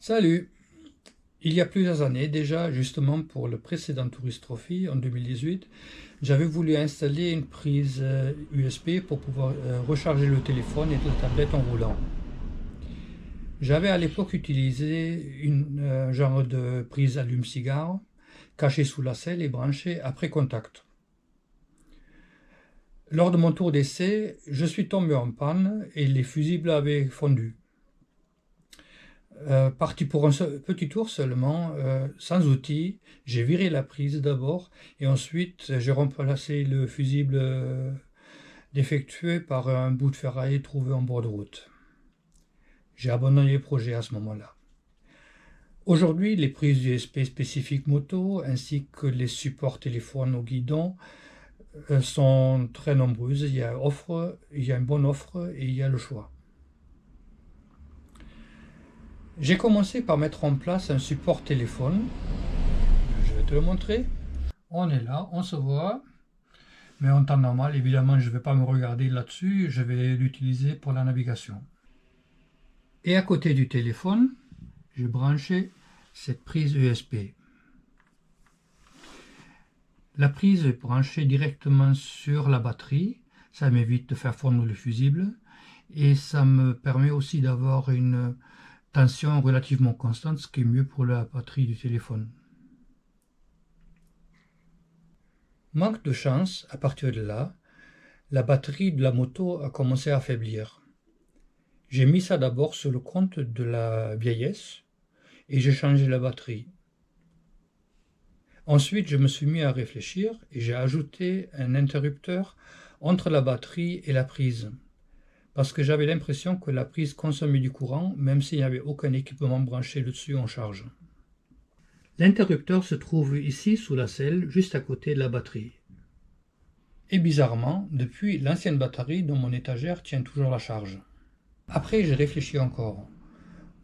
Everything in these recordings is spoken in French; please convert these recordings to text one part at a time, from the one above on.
Salut! Il y a plusieurs années déjà, justement pour le précédent Tourist Trophy en 2018, j'avais voulu installer une prise USB pour pouvoir recharger le téléphone et la tablette en roulant. J'avais à l'époque utilisé un genre de prise allume-cigare cachée sous la selle et branchée après contact. Lors de mon tour d'essai, je suis tombé en panne et les fusibles avaient fondu. Parti pour un petit tour seulement, sans outils, j'ai viré la prise d'abord et ensuite j'ai remplacé le fusible défectueux par un bout de ferraille trouvé en bord de route. J'ai abandonné le projet à ce moment-là. Aujourd'hui, les prises USB spécifiques moto ainsi que les supports téléphones au guidon sont très nombreuses. Il y a une bonne offre et il y a le choix. J'ai commencé par mettre en place un support téléphone. Je vais te le montrer. On est là, on se voit. Mais en temps normal, évidemment, je ne vais pas me regarder là-dessus. Je vais l'utiliser pour la navigation. Et à côté du téléphone, j'ai branché cette prise USB. La prise est branchée directement sur la batterie. Ça m'évite de faire fondre le fusible. Et ça me permet aussi d'avoir une tension relativement constante, ce qui est mieux pour la batterie du téléphone. Manque de chance, à partir de là, la batterie de la moto a commencé à faiblir. J'ai mis ça d'abord sur le compte de la vieillesse et j'ai changé la batterie. Ensuite, je me suis mis à réfléchir et j'ai ajouté un interrupteur entre la batterie et la prise, parce que j'avais l'impression que la prise consommait du courant même s'il n'y avait aucun équipement branché dessus en charge. L'interrupteur se trouve ici sous la selle, juste à côté de la batterie. Et bizarrement, depuis, l'ancienne batterie dans mon étagère tient toujours la charge. Après, j'ai réfléchi encore.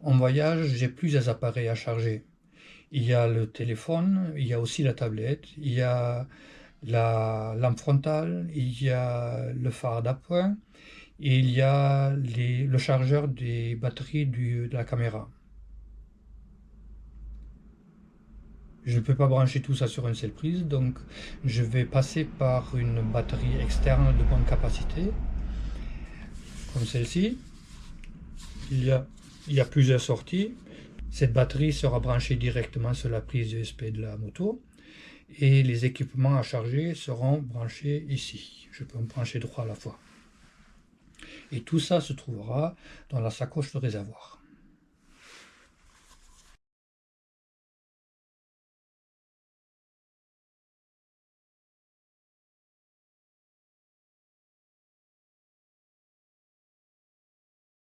En voyage, j'ai plusieurs appareils à charger. Il y a le téléphone, il y a aussi la tablette, il y a la lampe frontale, il y a le phare d'appoint, et il y a le chargeur des batteries de la caméra. Je ne peux pas brancher tout ça sur une seule prise, donc je vais passer par une batterie externe de bonne capacité, comme celle-ci. Il y a plusieurs sorties. Cette batterie sera branchée directement sur la prise USB de la moto et les équipements à charger seront branchés ici. Je peux me brancher 3 à la fois. Et tout ça se trouvera dans la sacoche de réservoir.